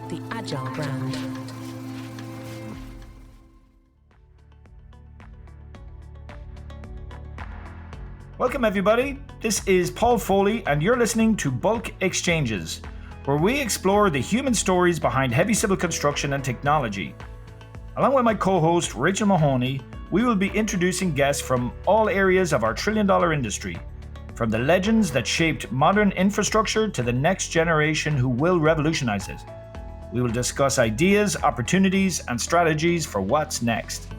the Agile brand. Welcome everybody, this is Paul Foley and you're listening to Bulk Exchanges, where we explore the human stories behind heavy civil construction and technology. Along with my co-host Rachel Mahoney, we will be introducing guests from all areas of our trillion-dollar industry, from the legends that shaped modern infrastructure to the next generation who will revolutionize it. We will discuss ideas, opportunities, and strategies for what's next.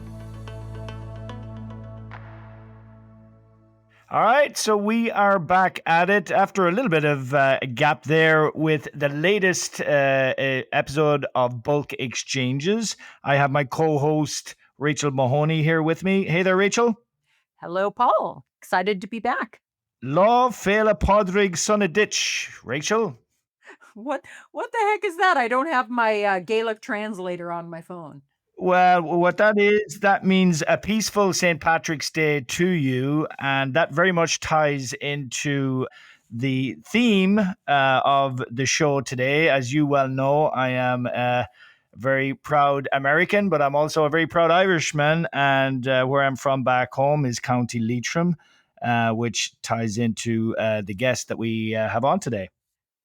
All right, so we are back at it after a little bit of a gap there with the latest episode of Bulk Exchanges. I have my co-host Rachel Mahoney here with me. Hey there, Rachel. Hello, Paul. Excited to be back. Lá féile podrig sunna ditch, Rachel. What the heck is that? I don't have my Gaelic translator on my phone. Well, what that means a peaceful St. Patrick's Day to you, and that very much ties into the theme of the show today. As you well know, I am a very proud American, but I'm also a very proud Irishman, and where I'm from back home is County Leitrim, which ties into the guest that we have on today.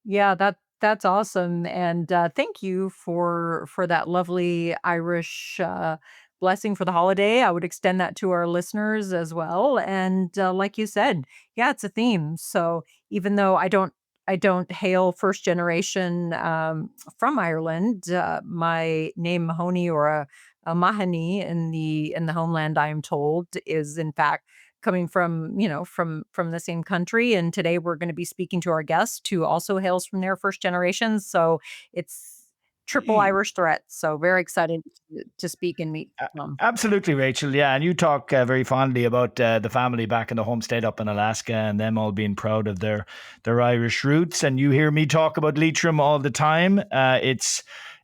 Yeah, that's awesome, and thank you for that lovely Irish blessing for the holiday. I would extend that to our listeners as well. And like you said, yeah, it's a theme. So even though I don't hail first generation from Ireland, my name Mahoney or a Mahoney in the homeland, I am told, is in fact coming from, from the same country. And today we're going to be speaking to our guest who also hails from their first generation. So it's triple Irish threat. So very excited to speak and meet them. Absolutely, Rachel. Yeah, and you talk very fondly about the family back in the home state up in Alaska and them all being proud of their Irish roots. And you hear me talk about Leitrim all the time.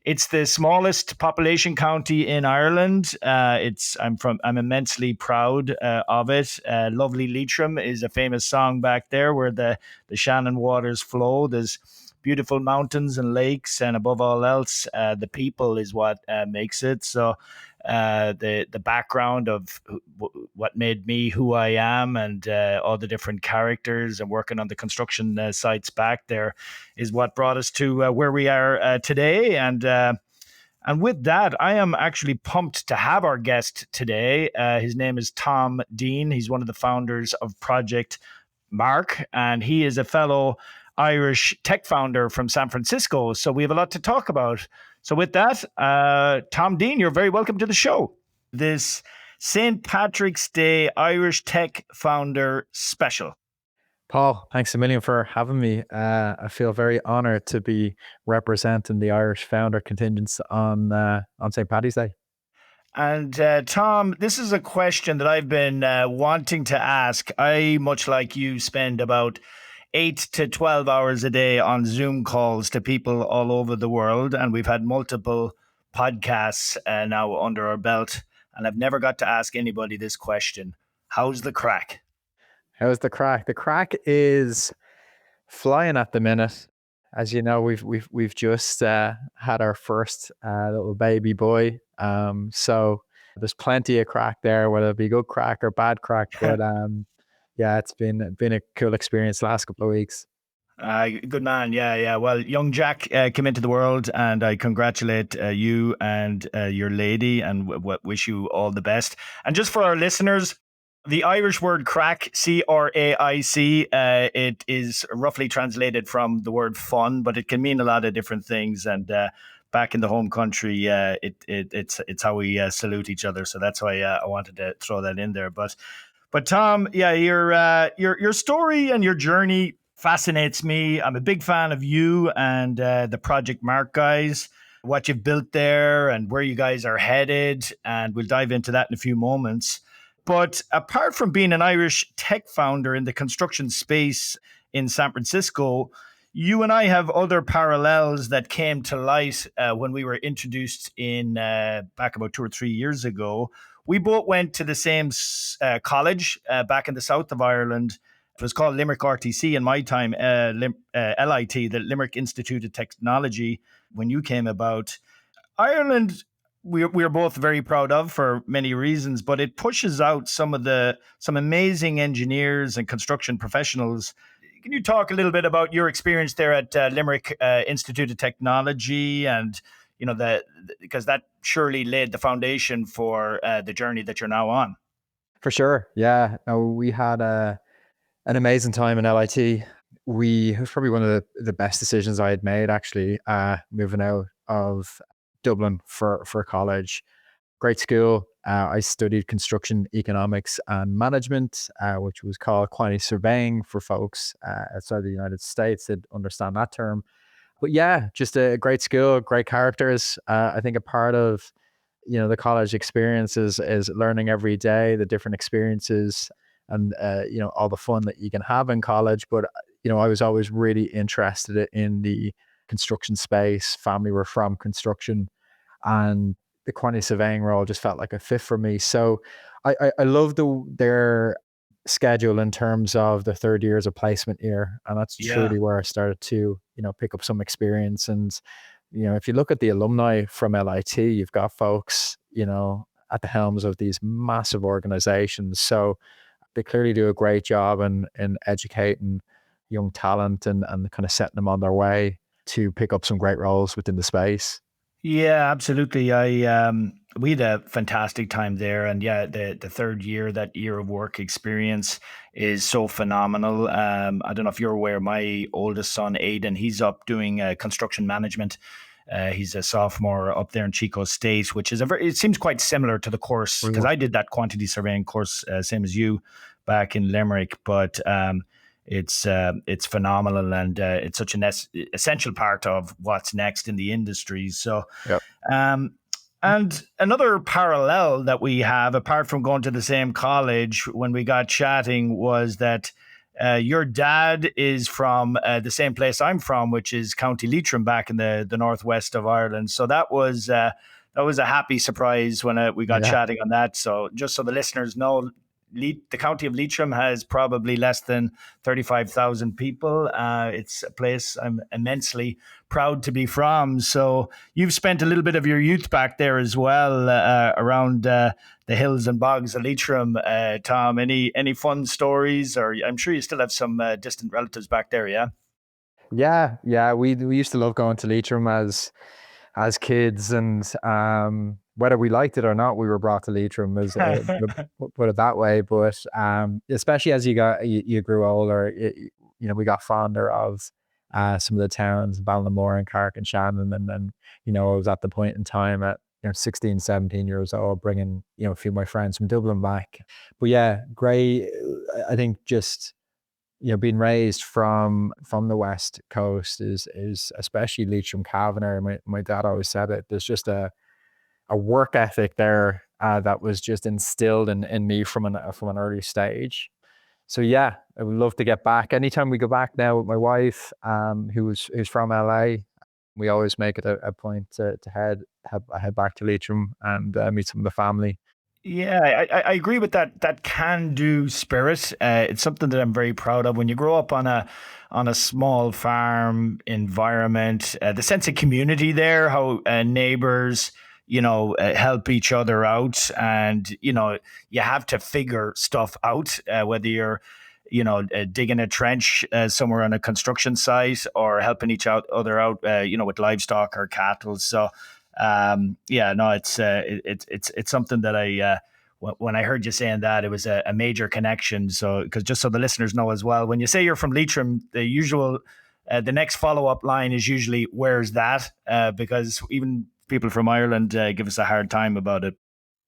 It's the smallest population county in Ireland. I'm immensely proud of it. Lovely Leitrim is a famous song back there where the Shannon waters flow. There's beautiful mountains and lakes, and above all else, the people is what makes it. So the background of what made me who I am, and all the different characters and working on the construction sites back there is what brought us to where we are today. And with that, I am actually pumped to have our guest today. His name is Tom Deane. He's one of the founders of Project Mark, and he is a fellow Irish tech founder from San Francisco. So we have a lot to talk about. So with that, Tom Deane, you're very welcome to the show. This St. Patrick's Day Irish Tech Founder Special. Paul, thanks a million for having me. I feel very honored to be representing the Irish founder contingents on St. Paddy's Day. And Tom, this is a question that I've been wanting to ask. I, much like you, spend about 8 to 12 hours a day on Zoom calls to people all over the world. And we've had multiple podcasts now under our belt. And I've never got to ask anybody this question. How's the crack? How's the crack? The crack is flying at the minute. As you know, we've just had our first little baby boy. So there's plenty of crack there, whether it be good crack or bad crack. But yeah, it's been a cool experience the last couple of weeks. Good man. Yeah. Well, young Jack came into the world, and I congratulate you and your lady, and wish you all the best. And just for our listeners, the Irish word crack, C-R-A-I-C, it is roughly translated from the word fun, but it can mean a lot of different things. And back in the home country, it's how we salute each other. So that's why I wanted to throw that in there. But Tom, yeah, your story and your journey fascinates me. I'm a big fan of you and the Project Mark guys, what you've built there and where you guys are headed. And we'll dive into that in a few moments. But apart from being an Irish tech founder in the construction space in San Francisco, you and I have other parallels that came to light when we were introduced in back about 2 or 3 years ago. We both went to the same college back in the south of Ireland, It was called Limerick RTC in my time, LIT, the Limerick Institute of Technology, when you came about. Ireland, we're both very proud of for many reasons, but it pushes out some amazing engineers and construction professionals. Can you talk a little bit about your experience there at Limerick Institute of Technology, and because that surely laid the foundation for the journey that you're now on? For sure. Yeah. No, we had an amazing time in LIT. It was probably one of the best decisions I had made, actually, moving out of Dublin for college. Great school. I studied construction economics and management, which was called quantity surveying for folks outside the United States that understand that term. But yeah, just a great school, great characters. I think a part of the college experience is learning every day, the different experiences, and all the fun that you can have in college. But I was always really interested in the construction space. Family were from construction, and the quantity surveying role just felt like a fit for me. So I love their schedule in terms of the third year as a placement year, and that's Yeah. truly where I started to pick up some experience. And if you look at the alumni from LIT, you've got folks at the helms of these massive organizations. So they clearly do a great job in educating young talent and kind of setting them on their way to pick up some great roles within the space. Yeah, absolutely. We had a fantastic time there, and yeah, the third year, that year of work experience is so phenomenal. I don't know if you're aware, my oldest son Aidan, he's up doing construction management. He's a sophomore up there in Chico State, which is it seems quite similar to the course, because Well, I did that quantity surveying course, same as you, back in Limerick. But it's phenomenal, and it's such an essential part of what's next in the industry. So, yep. um, and another parallel that we have, apart from going to the same college, when we got chatting, was that your dad is from the same place I'm from, which is County Leitrim, back in the northwest of Ireland. So that was a happy surprise when we got Yeah. chatting on that. So just so the listeners know, the county of Leitrim has probably less than 35,000 people. It's a place I'm immensely proud to be from. So you've spent a little bit of your youth back there as well, around the hills and bogs of Leitrim. Tom, any fun stories? Or I'm sure you still have some distant relatives back there, yeah? Yeah. We used to love going to Leitrim as kids, and whether we liked it or not, we were brought to Leitrim, as put it that way. But especially as you grew older, we got fonder of some of the towns, Ballinamore and Carrick and Shannon, and then I was at the point in time at 16, 17 years old, bringing a few of my friends from Dublin back. But yeah, great. I think just being raised from the west coast is especially Leitrim, Cavan. My dad always said it. There's just a work ethic there that was just instilled in me from an early stage. So yeah, I would love to get back. Anytime we go back now with my wife, who's from LA, we always make it a point to head back to Leitrim and meet some of the family. Yeah, I agree with that. That can-do spirit. It's something that I'm very proud of. When you grow up on a small farm environment, the sense of community there, how neighbors, help each other out, and you have to figure stuff out, whether you're digging a trench somewhere on a construction site, or helping other out, with livestock or cattle. So yeah, no, it's something that when I heard you saying that, it was a major connection. So, because just so the listeners know as well, when you say you're from Leitrim, the next follow up line is usually, "Where's that?" Because even people from Ireland give us a hard time about it.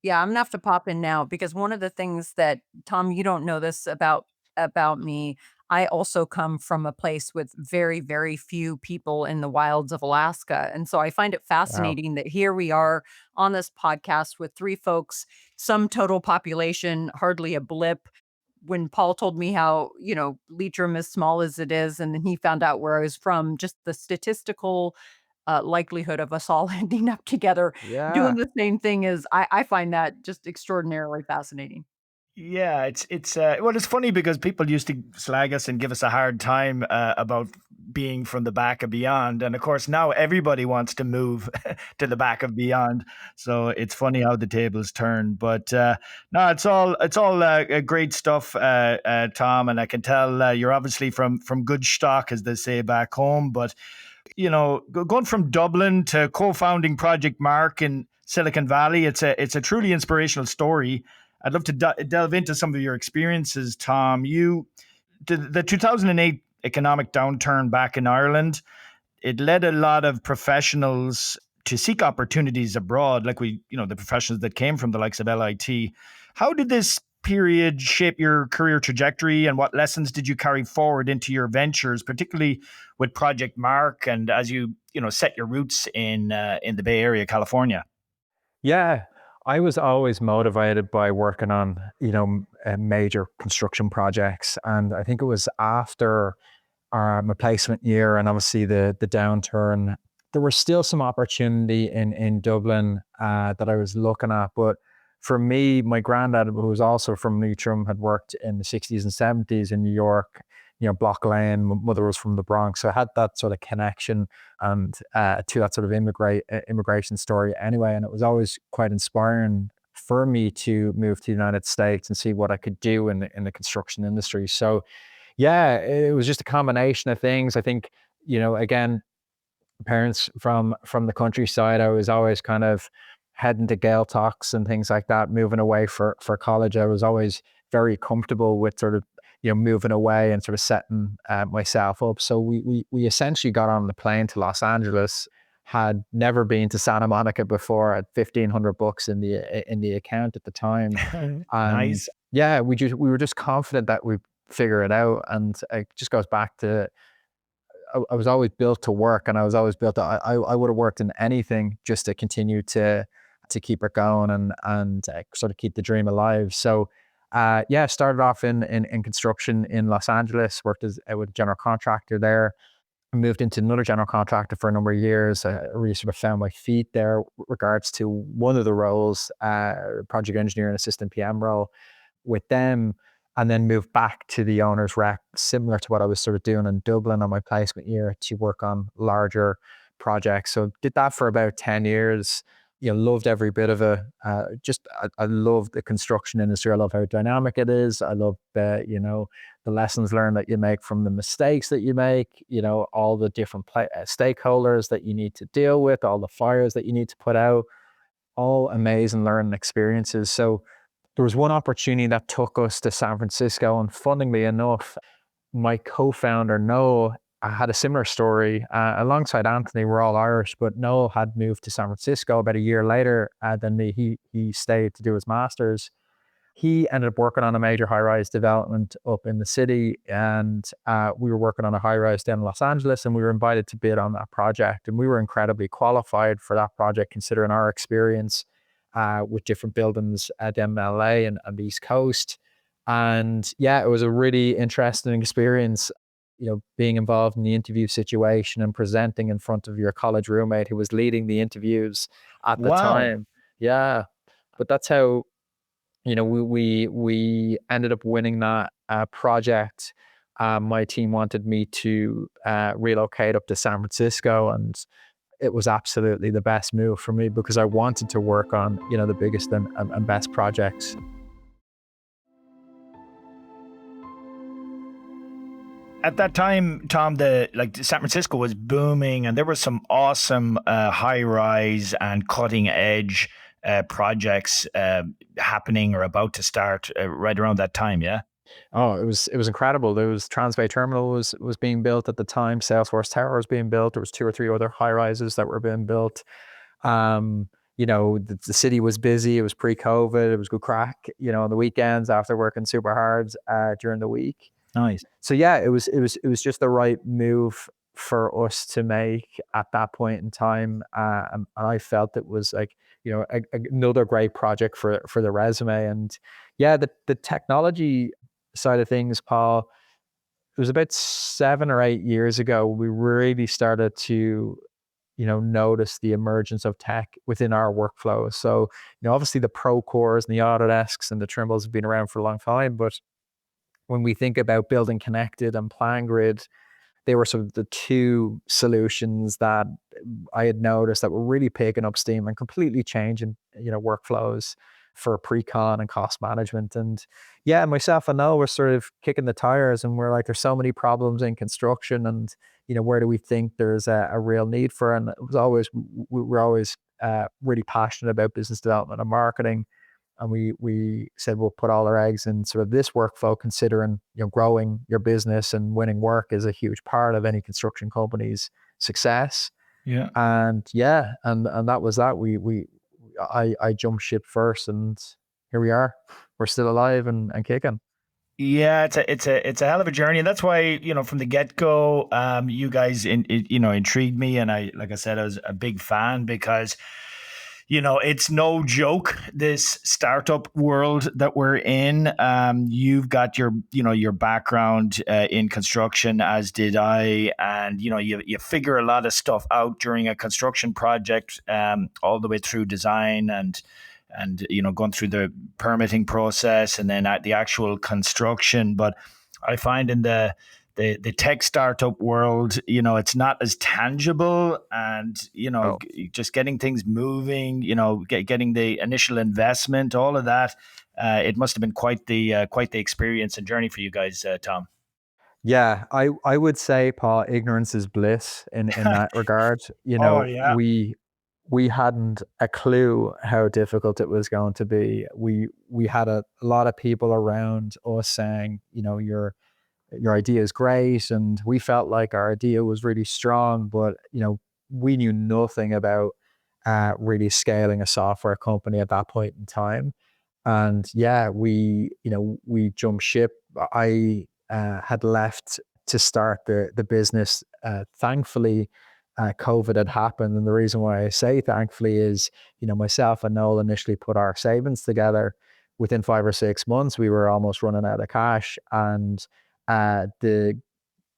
Yeah, I'm gonna have to pop in now because one of the things that Tom, you don't know this about me. I also come from a place with very, very few people in the wilds of Alaska. And so I find it Wow. fascinating that here we are on this podcast with three folks, some total population, hardly a blip. When Paul told me how, Leitrim, as small as it is, and then he found out where I was from, just the statistical likelihood of us all ending up together doing Yeah. the same thing is I find that just extraordinarily fascinating. Yeah, it's well, it's funny because people used to slag us and give us a hard time about being from the back of beyond, and of course now everybody wants to move to the back of beyond. So it's funny how the tables turn. But no, it's all great stuff, Tom, and I can tell you're obviously from good stock, as they say back home. But going from Dublin to co-founding Project Mark in Silicon Valley, it's a truly inspirational story. I'd love to delve into some of your experiences, Tom. The 2008 economic downturn back in Ireland, it led a lot of professionals to seek opportunities abroad, like the professionals that came from the likes of LIT. How did this period shape your career trajectory, and what lessons did you carry forward into your ventures, particularly with Project Mark and as you set your roots in the Bay Area, California? Yeah, I was always motivated by working on, major construction projects. And I think it was after my placement year and obviously the downturn, there was still some opportunity in Dublin that I was looking at. But for me, my granddad, who was also from Leitrim, had worked in the 60s and 70s in New York, Block Lane. My mother was from the Bronx. So I had that sort of connection and to that sort of immigration story anyway. And it was always quite inspiring for me to move to the United States and see what I could do in the construction industry. So yeah, it was just a combination of things. I think, again, parents from the countryside, I was always kind of heading to Gael talks and things like that, moving away for college. I was always very comfortable with sort of, moving away and sort of setting myself up. So we essentially got on the plane to Los Angeles, had never been to Santa Monica before, had $1,500 in the account at the time. And Nice. yeah, we were just confident that we'd figure it out. And it just goes back to I was always built to work, and I was always built to, I would have worked in anything just to continue to keep it going and sort of keep the dream alive. So yeah, started off in construction in Los Angeles, worked as with a general contractor there. Moved into another general contractor for a number of years. I really sort of found my feet there with regards to one of the roles, project engineer and assistant PM role with them, and then moved back to the owner's rep, similar to what I was sort of doing in Dublin on my placement year, to work on larger projects. So did that for about 10 years. Loved every bit of it. I love the construction industry. I love how dynamic it is. I love the lessons learned that you make from the mistakes that you make, all the different stakeholders that you need to deal with, all the fires that you need to put out, all amazing learning experiences. So there was one opportunity that took us to San Francisco, and funnily enough, my co-founder, Noel, had a similar story. Alongside Anthony, we're all Irish, but Noel had moved to San Francisco about a year later than me. He stayed to do his master's. He ended up working on a major high-rise development up in the city, and we were working on a high-rise down in Los Angeles, and we were invited to bid on that project. And we were incredibly qualified for that project, considering our experience with different buildings down in LA and the East Coast. And yeah, it was a really interesting experience, being involved in the interview situation and presenting in front of your college roommate who was leading the interviews at the Wow. time. Yeah, but that's how we ended up winning that project. My team wanted me to relocate up to San Francisco, and it was absolutely the best move for me because I wanted to work on the biggest and best projects. At that time, Tom, the like San Francisco was booming, and there were some awesome high rise and cutting edge projects happening or about to start right around that time. Yeah. Oh, it was incredible. There was Transbay Terminal was being built at the time. Salesforce Tower was being built. There was two or three other high rises that were being built. Um, the city was busy. It was pre-COVID. It was good crack. On the weekends after working super hard during the week. Nice. So yeah, it was just the right move for us to make at that point in time, and I felt it was like another great project for the resume. And yeah, the technology side of things, Paul, it was about 7 or 8 years ago we really started to noticed the emergence of tech within our workflows. So, obviously the Procores and the Autodesks and the Trimbles have been around for a long time, but when we think about building Connected and PlanGrid, they were sort of the two solutions that I had noticed that were really picking up steam and completely changing, workflows for pre-con and cost management. And yeah, myself and Noel were sort of kicking the tires, and we're like, there's so many problems in construction, and where do we think there's a real need for? And it was always we were always really passionate about business development and marketing. And we said we'll put all our eggs in sort of this workflow, considering growing your business and winning work is a huge part of any construction company's success. Yeah. And yeah, and that was that. I jumped ship first, and here we are. We're still alive and kicking. Yeah, it's a hell of a journey, and that's why from the get go, you guys intrigued me, and like I said, I was a big fan because it's no joke, this startup world that we're in. You've got your background in construction, as did I, and you figure a lot of stuff out during a construction project, all the way through design and going through the permitting process and then at the actual construction. But I find in the tech startup world, it's not as tangible, and just getting things moving, getting the initial investment, all of that. It must have been quite the experience and journey for you guys, Tom. Yeah, I would say, Paul, ignorance is bliss in that regard. Oh yeah. We hadn't a clue how difficult it was going to be. We had a lot of people around us saying, your idea is great, and we felt like our idea was really strong, but we knew nothing about really scaling a software company at that point in time. And yeah, we jumped ship. I had left to start the business. Thankfully, COVID had happened, and the reason why I say thankfully is, myself and Noel initially put our savings together. Within 5 or 6 months, we were almost running out of cash, and the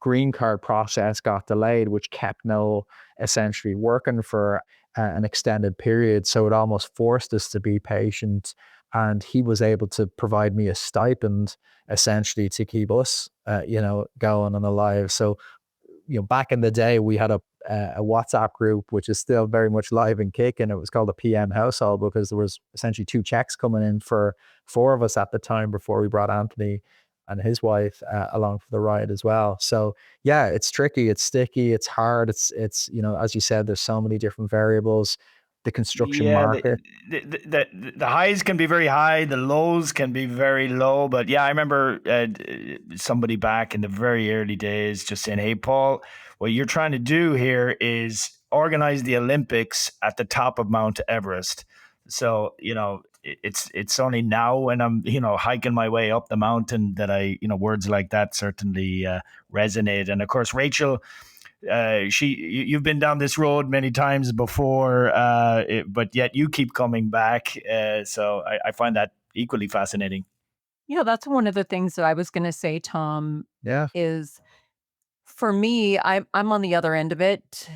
green card process got delayed, which kept Noel essentially working for an extended period. So it almost forced us to be patient, and he was able to provide me a stipend essentially to keep us, going and alive. So, back in the day, we had a WhatsApp group, which is still very much live and kicking. It was called the PM household because there was essentially 2 checks coming in for 4 of us at the time before we brought Anthony and his wife along for the ride as well. So yeah, it's tricky, it's sticky, it's hard. It's as you said, there's so many different variables. The construction Yeah, market. the highs can be very high, the lows can be very low. But yeah, I remember somebody back in the very early days just saying, "Hey, Paul, what you're trying to do here is organize the Olympics at the top of Mount Everest." So it's only now when I'm hiking my way up the mountain that I words like that certainly resonate. And of course, Rachel. You've been down this road many times before, but yet you keep coming back. So I find that equally fascinating. Yeah, that's one of the things that I was going to say, Tom, Yeah, is for me, I'm on the other end of it,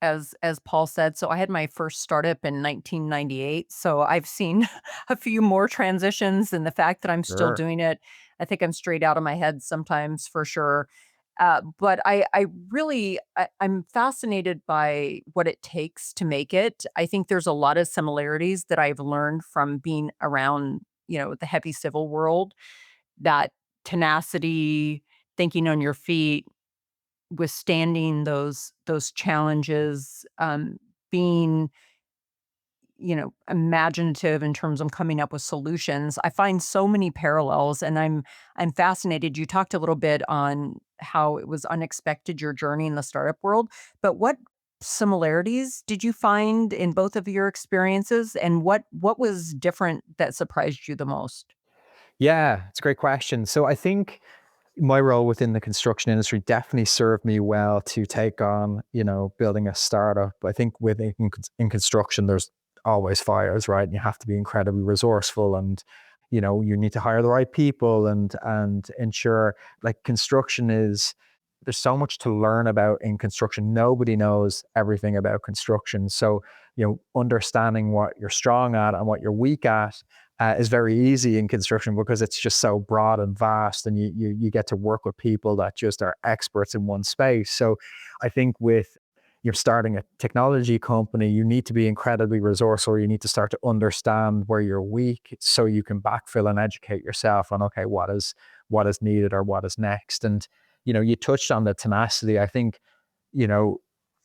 as Paul said. So I had my first startup in 1998. So I've seen a few more transitions, and the fact that I'm still sure. doing it, I think I'm straight out of my head sometimes for sure. But I really I'm fascinated by what it takes to make it. I think there's a lot of similarities that I've learned from being around, the heavy civil world, that tenacity, thinking on your feet, withstanding those challenges, being imaginative in terms of coming up with solutions. I find so many parallels, and I'm fascinated. You talked a little bit on how it was unexpected, your journey in the startup world, but what similarities did you find in both of your experiences, and what was different that surprised you the most? Yeah, it's a great question. So I think my role within the construction industry definitely served me well to take on, building a startup. I think in construction, there's always fires, right? And you have to be incredibly resourceful, and you need to hire the right people and ensure, like, construction is there's so much to learn about in construction. Nobody knows everything about construction. So, understanding what you're strong at and what you're weak at is very easy in construction because it's just so broad and vast, and you get to work with people that just are experts in one space. So I think with you're starting a technology company, you need to be incredibly resourceful. You need to start to understand where you're weak so you can backfill and educate yourself on, okay, what is needed or what is next. And, you touched on the tenacity. I think,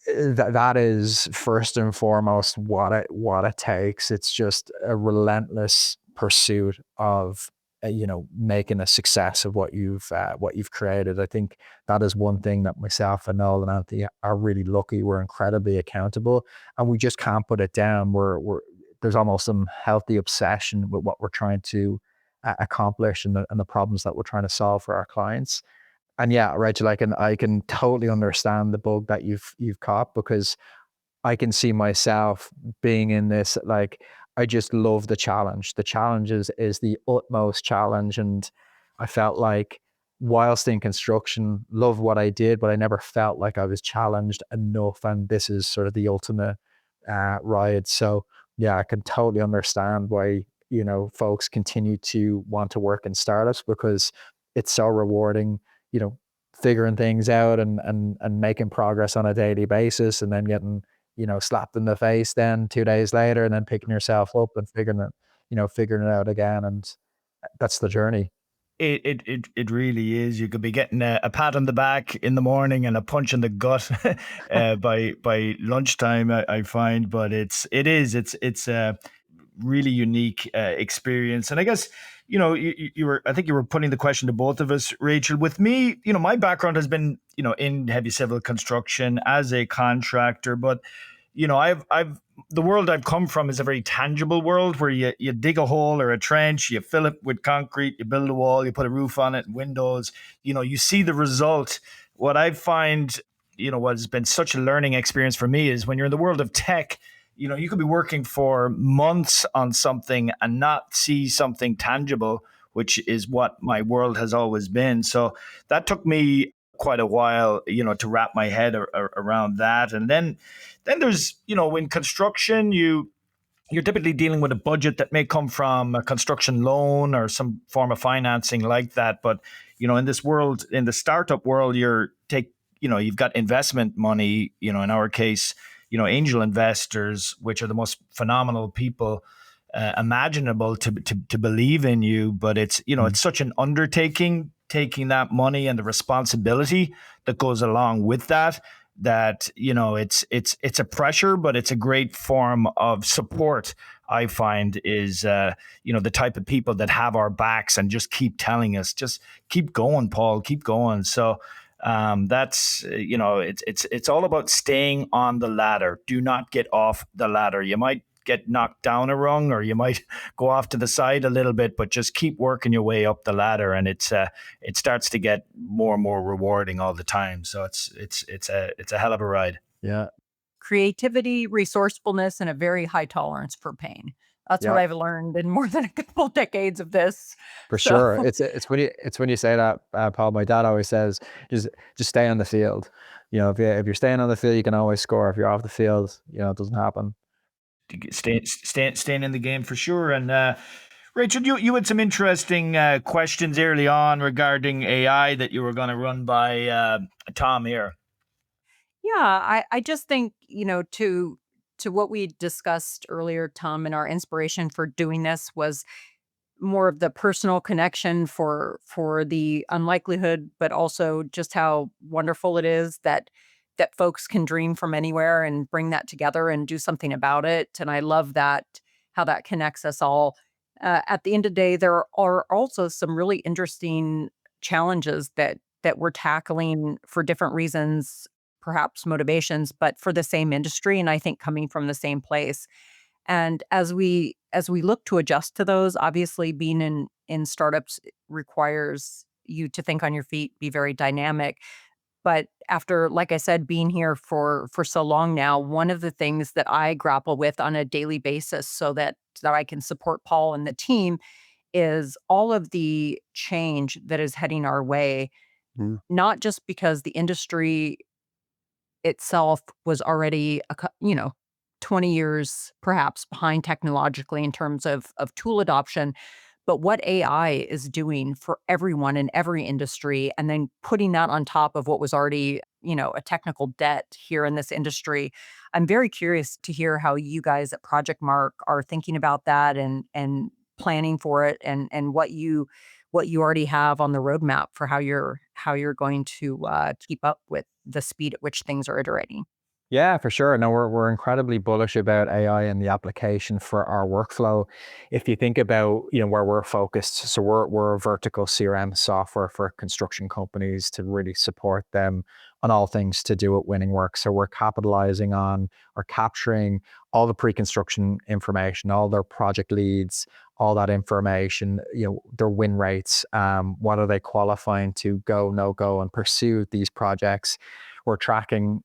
that is first and foremost what it takes. It's just a relentless pursuit of making a success of what you've created. I think that is one thing that myself and Noel and Anthony are really lucky. We're incredibly accountable, and we just can't put it down. There's almost some healthy obsession with what we're trying to accomplish and the problems that we're trying to solve for our clients. And yeah, Rachel, I can totally understand the bug that you've caught, because I can see myself being in this. Like, I just love the challenge. The challenge is the utmost challenge. And I felt like, whilst in construction, love what I did, but I never felt like I was challenged enough. And this is sort of the ultimate ride. So yeah, I can totally understand why, folks continue to want to work in startups, because it's so rewarding, you know, figuring things out and making progress on a daily basis, and then getting, slapped in the face then 2 days later, and then picking yourself up and figuring it out again. And that's the journey. It really is. You could be getting a pat on the back in the morning and a punch in the gut by lunchtime. I find, but it's a really unique experience. And I guess you were, I think you were putting the question to both of us, Rachel. With me, my background has been in heavy civil construction as a contractor, but I've the world I've come from is a very tangible world where you dig a hole or a trench, you fill it with concrete, you build a wall, you put a roof on it, windows, you see the result. What I find, what has been such a learning experience for me is when you're in the world of tech, you could be working for months on something and not see something tangible, which is what my world has always been. So that took me quite a while, to wrap my head around that. And then there's, in construction, you're typically dealing with a budget that may come from a construction loan or some form of financing like that. But, in this world, in the startup world, you've got investment money, in our case, angel investors, which are the most phenomenal people imaginable to believe in you. But it's such an undertaking, taking that money and the responsibility that goes along with that it's a pressure, but it's a great form of support. I find is the type of people that have our backs and just keep telling us, just keep going, Paul, keep going. So that's it's all about staying on the ladder. Do not get off the ladder. You might get knocked down a rung, or you might go off to the side a little bit, but just keep working your way up the ladder, and it starts to get more and more rewarding all the time. So it's a hell of a ride. Yeah. Creativity, resourcefulness, and a very high tolerance for pain. That's what Yeah. I've learned in more than a couple decades of this. For So sure. It's when you say that, Paul. My dad always says, just stay on the field. If you're staying on the field, you can always score. If you're off the field, it doesn't happen. Staying in the game for sure. And Rachel, you had some interesting questions early on regarding AI that you were going to run by Tom here. yeah, I just think, to what we discussed earlier, Tom, and our inspiration for doing this was more of the personal connection for the unlikelihood, but also just how wonderful it is that folks can dream from anywhere and bring that together and do something about it. And I love that, how that connects us all. At the end of the day, there are also some really interesting challenges that we're tackling for different reasons, perhaps motivations, but for the same industry, and I think coming from the same place. And as we look to adjust to those, obviously being in startups requires you to think on your feet, be very dynamic. But after, like I said, being here for so long now, one of the things that I grapple with on a daily basis so that I can support Paul and the team is all of the change that is heading our way. not just because the industry itself was already 20 years perhaps behind technologically in terms of tool adoption, but what AI is doing for everyone in every industry, and then putting that on top of what was already, a technical debt here in this industry. I'm very curious to hear how you guys at Project Mark are thinking about that and planning for it, and what you already have on the roadmap for how you're going to keep up with the speed at which things are iterating. Yeah, for sure. No, we're incredibly bullish about AI and the application for our workflow. If you think about, where we're focused, so we're a vertical CRM software for construction companies to really support them on all things to do with winning work. So we're capitalizing on or capturing all the pre-construction information, all their project leads, all that information, their win rates, what are they qualifying to go, no go, and pursue these projects. We're tracking,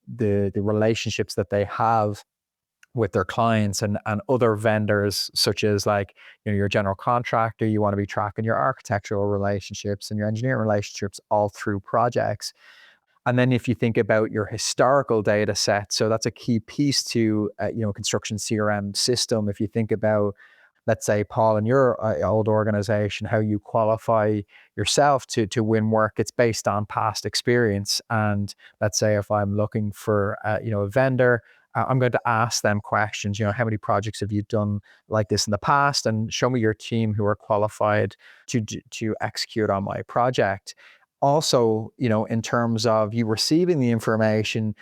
the relationships that they have with their clients and other vendors, such as like, your general contractor. You want to be tracking your architectural relationships and your engineering relationships all through projects. And then if you think about your historical data set, so that's a key piece to construction CRM system. If you think about, let's say, Paul, in your old organization, how you qualify yourself to win work, it's based on past experience. And let's say if I'm looking for a vendor, I'm going to ask them questions. How many projects have you done like this in the past, and show me your team who are qualified to execute on my project. Also, in terms of you receiving the information,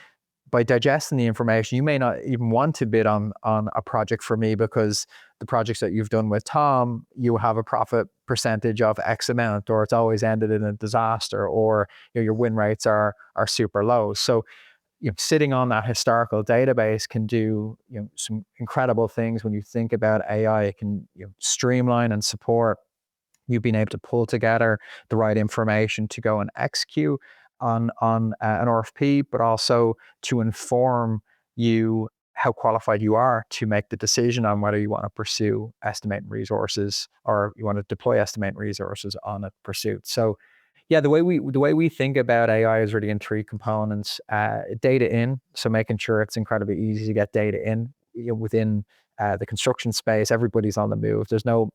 by digesting the information, you may not even want to bid on a project for me, because the projects that you've done with Tom, you have a profit percentage of X amount, or it's always ended in a disaster, or your win rates are super low. So sitting on that historical database can do some incredible things. When you think about AI, it can streamline and support you being able to pull together the right information to go and execute on an RFP, but also to inform you how qualified you are to make the decision on whether you want to pursue estimating resources or you want to deploy estimating resources on a pursuit. So yeah, the way we think about AI is really in three components. Data in, so making sure it's incredibly easy to get data in. Within the construction space, everybody's on the move. There's no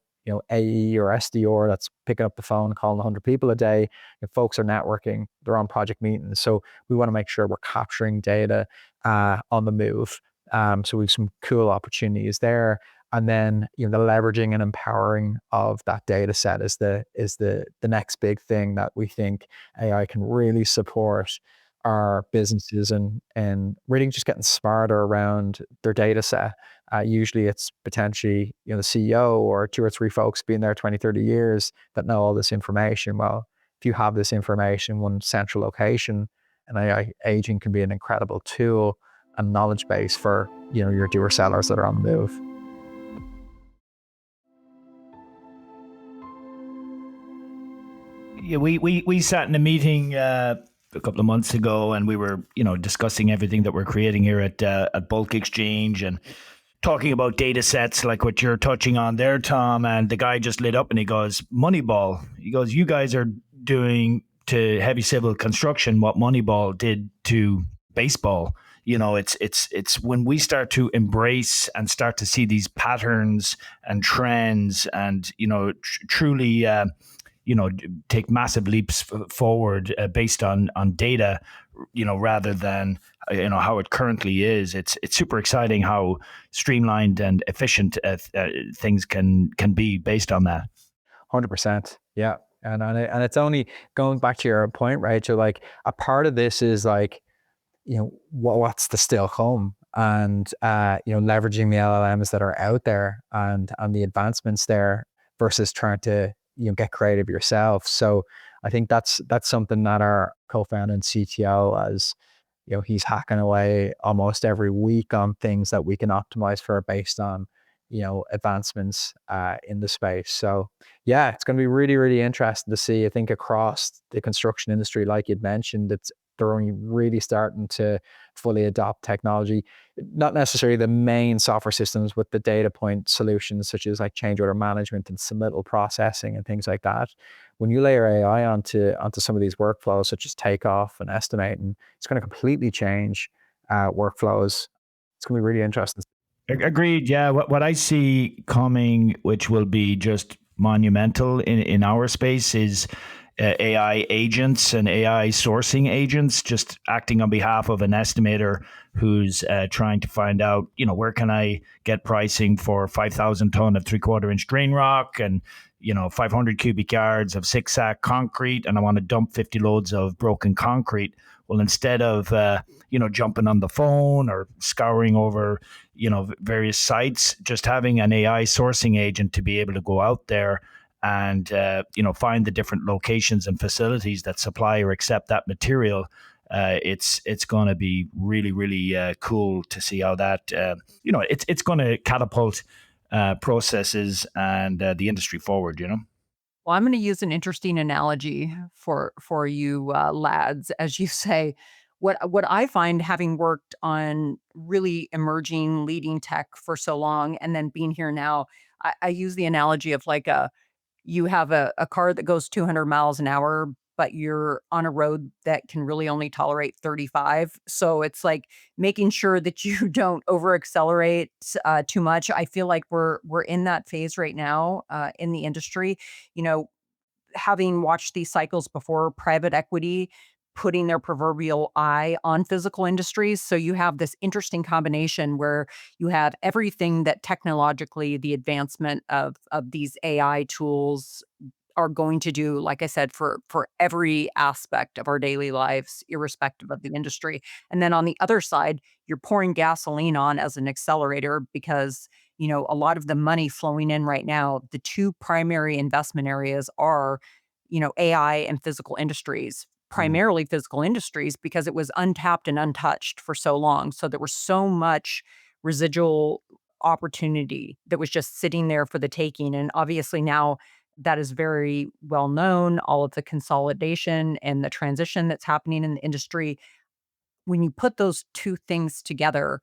AE or SDR that's picking up the phone, calling 100 people a day. If folks are networking, they're on project meetings. So we want to make sure we're capturing data on the move. So we have some cool opportunities there. And then the leveraging and empowering of that data set is the next big thing that we think AI can really support our businesses and really just getting smarter around their data set. Usually it's potentially the CEO or two or three folks being there 20, 30 years that know all this information. Well, if you have this information in one central location, an AI agent can be an incredible tool and knowledge base for your doer sellers that are on the move. Yeah, we sat in a meeting a couple of months ago, and we were discussing everything that we're creating here at Bulk Exchange, and talking about data sets like what you're touching on there, Tom. And the guy just lit up and he goes, Moneyball. He goes, you guys are doing to heavy civil construction what Moneyball did to baseball. It's when we start to embrace and start to see these patterns and trends, and truly take massive leaps forward based on data, rather than how it currently is. It's super exciting how streamlined and efficient things can be based on that. 100%. Yeah. And it's only going back to your point, Rachel, like a part of this is like, what's the still home, and leveraging the LLMs that are out there and the advancements there versus trying to get creative yourself. So I think that's something that our co-founder and CTO, as he's hacking away almost every week on things that we can optimize for based on advancements in the space. So yeah, it's going to be really, really interesting to see. I think across the construction industry, like you'd mentioned, they're only really starting to fully adopt technology. Not necessarily the main software systems, but the data point solutions such as like change order management and submittal processing and things like that. When you layer AI onto some of these workflows, such as takeoff and estimating, it's going to completely change workflows. It's going to be really interesting. Agreed. Yeah. What I see coming, which will be just monumental in our space, is AI agents and AI sourcing agents just acting on behalf of an estimator who's trying to find out, where can I get pricing for 5,000 ton of 3/4 inch drain rock and, 500 cubic yards of 6-sack concrete, and I want to dump 50 loads of broken concrete. Well, instead of, jumping on the phone or scouring over, various sites, just having an AI sourcing agent to be able to go out there and find the different locations and facilities that supply or accept that material. It's going to be really, really cool to see how that it's going to catapult processes and the industry forward. Well, I'm going to use an interesting analogy for you lads, as you say. What I find, having worked on really emerging leading tech for so long, and then being here now, I use the analogy of like you have a car that goes 200 miles an hour, but you're on a road that can really only tolerate 35. So it's like making sure that you don't over accelerate too much. I feel like we're in that phase right now in the industry. You know, having watched these cycles before, private equity putting their proverbial eye on physical industries. So you have this interesting combination where you have everything that technologically the advancement of these AI tools are going to do, like I said, for every aspect of our daily lives, irrespective of the industry. And then on the other side, you're pouring gasoline on as an accelerator because, a lot of the money flowing in right now, the two primary investment areas are, AI and physical industries. Mm. Primarily physical industries because it was untapped and untouched for so long. So there was so much residual opportunity that was just sitting there for the taking. And obviously now that is very well known, all of the consolidation and the transition that's happening in the industry. When you put those two things together,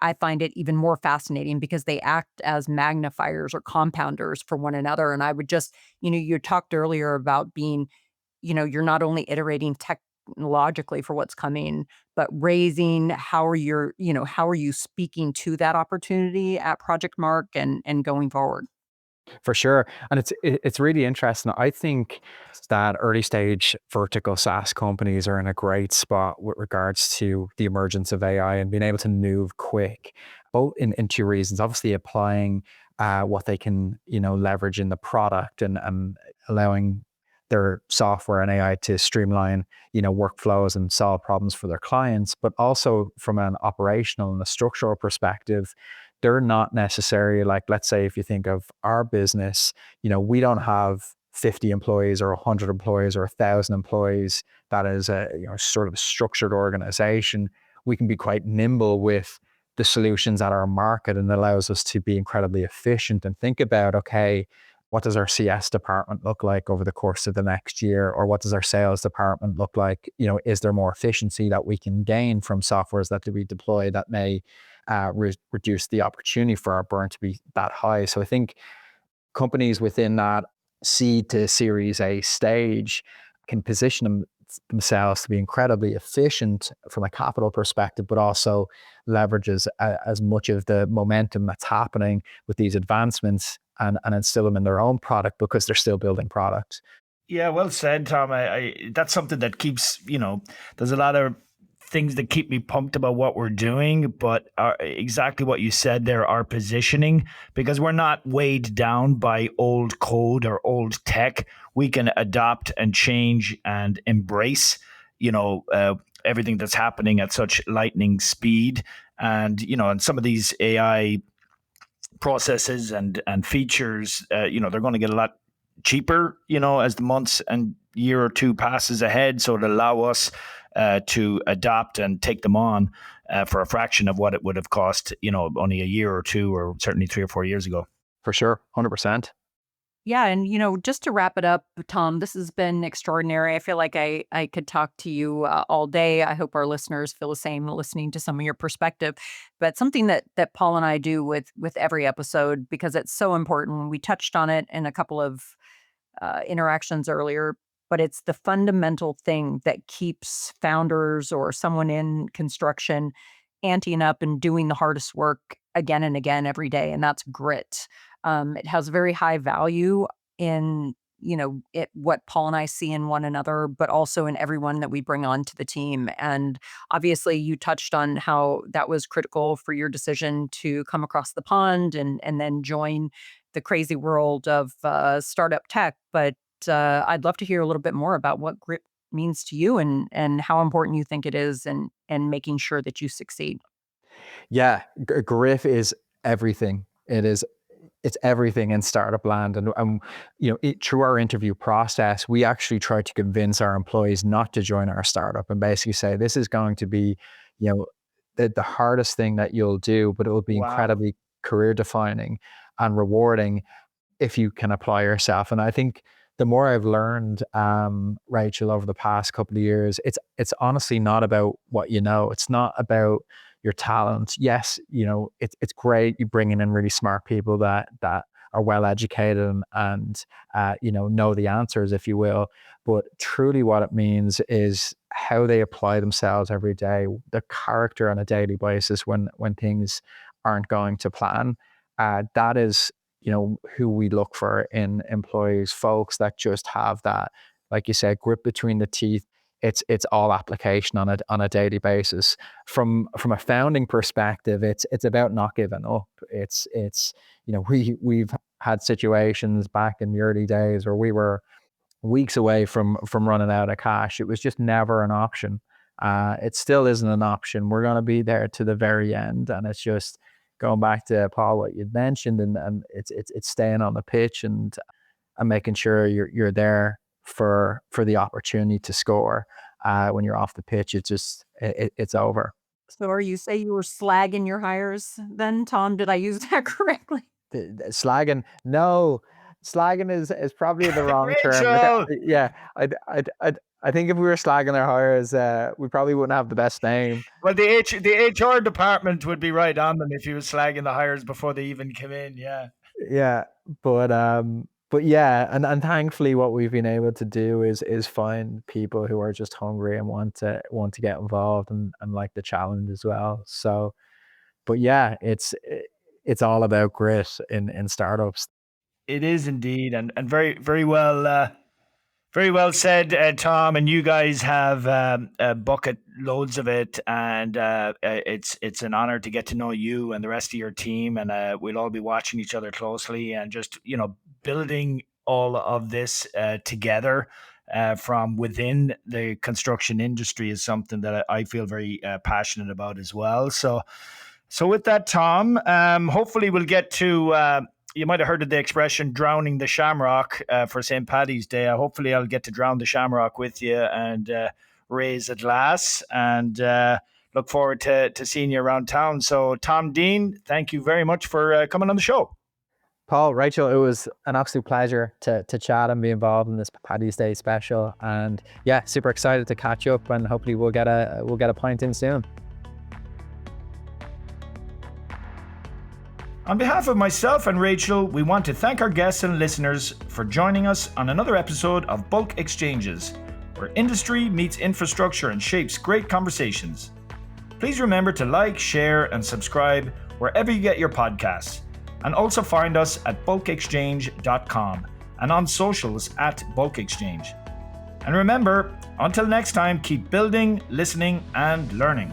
I find it even more fascinating because they act as magnifiers or compounders for one another. And I would just, you talked earlier about being, you're not only iterating technologically for what's coming, but raising how are you speaking to that opportunity at Project Mark and going forward. For sure. And it's really interesting. I think that early stage vertical SaaS companies are in a great spot with regards to the emergence of AI and being able to move quick, both in two reasons. Obviously applying what they can, leverage in the product and allowing their software and AI to streamline, workflows and solve problems for their clients, but also from an operational and a structural perspective, they're not necessarily like, let's say, if you think of our business, we don't have 50 employees or 100 employees or 1,000 employees. That is a sort of a structured organization. We can be quite nimble with the solutions at our market, and allows us to be incredibly efficient and think about, okay, what does our CS department look like over the course of the next year? Or what does our sales department look like? Is there more efficiency that we can gain from softwares that we deploy that may reduce the opportunity for our burn to be that high? So I think companies within that seed to Series A stage can position themselves to be incredibly efficient from a capital perspective, but also leverages as much of the momentum that's happening with these advancements and instill them in their own product because they're still building product. Yeah, well said, Tom. That's something that keeps, there's a lot of things that keep me pumped about what we're doing, but exactly what you said there, our positioning, because we're not weighed down by old code or old tech. We can adopt and change and embrace, everything that's happening at such lightning speed. And, and some of these AI processes and features, they're going to get a lot cheaper, as the months and year or two passes ahead. So it'll allow us to adapt and take them on for a fraction of what it would have cost, only a year or two, or certainly 3 or 4 years ago. For sure, 100%. Yeah, and just to wrap it up, Tom, this has been extraordinary. I feel like I could talk to you all day. I hope our listeners feel the same listening to some of your perspective. But something that Paul and I do with every episode, because it's so important. We touched on it in a couple of interactions earlier, but it's the fundamental thing that keeps founders or someone in construction anteing up and doing the hardest work again and again every day, and that's grit. It has very high value in what Paul and I see in one another, but also in everyone that we bring onto the team. And obviously, you touched on how that was critical for your decision to come across the pond and then join the crazy world of startup tech. But I'd love to hear a little bit more about what grit means to you and how important you think it is and making sure that you succeed. Yeah, grit is everything. It's everything in startup land. And through our interview process, we actually try to convince our employees not to join our startup and basically say, this is going to be, the hardest thing that you'll do, but it will be Wow. incredibly career defining and rewarding if you can apply yourself. And I think the more I've learned, Rachel, over the past couple of years, it's honestly not about what you know. It's not about your talent. Yes, it's great you bringing in really smart people that are well educated and know the answers, if you will. But truly, what it means is how they apply themselves every day, their character on a daily basis when things aren't going to plan. That is who we look for in employees, folks that just have that, like you said, grip between the teeth. It's all application on a daily basis. From a founding perspective, it's about not giving up. It's we've had situations back in the early days where we were weeks away from running out of cash. It was just never an option. It still isn't an option. We're going to be there to the very end, and it's just going back to Paul what you'd mentioned, and it's staying on the pitch and making sure you're there for the opportunity to score. When you're off the pitch, it's over. So are you say you were slagging your hires then, Tom? Did I use that correctly? Slagging, no, slagging is probably the wrong term. Like, Rachel. yeah, I think if we were slagging our hires, we probably wouldn't have the best name. Well, the HR department would be right on them if you was slagging the hires before they even came in. Yeah. Yeah, but yeah, and thankfully, what we've been able to do is find people who are just hungry and want to get involved and like the challenge as well. So, but yeah, it's all about grit in startups. It is indeed, and very very well said, Tom. And you guys have bucket loads of it, and it's an honor to get to know you and the rest of your team. And we'll all be watching each other closely, and just building all of this together. From within the construction industry is something that I feel very passionate about as well. So with that, Tom, hopefully we'll get to. You might have heard of the expression "drowning the shamrock" for St. Paddy's Day. Hopefully, I'll get to drown the shamrock with you and raise a glass. And look forward to seeing you around town. So, Tom, Deane, thank you very much for coming on the show. Paul, Rachel, it was an absolute pleasure to chat and be involved in this Paddy's Day special. And yeah, super excited to catch up, and hopefully we'll get a pint in soon. On behalf of myself and Rachel, we want to thank our guests and listeners for joining us on another episode of Bulk Exchanges, where industry meets infrastructure and shapes great conversations. Please remember to like, share, and subscribe wherever you get your podcasts, and also find us at bulkexchange.com and on socials at Bulk Exchange. And remember, until next time, keep building, listening, and learning.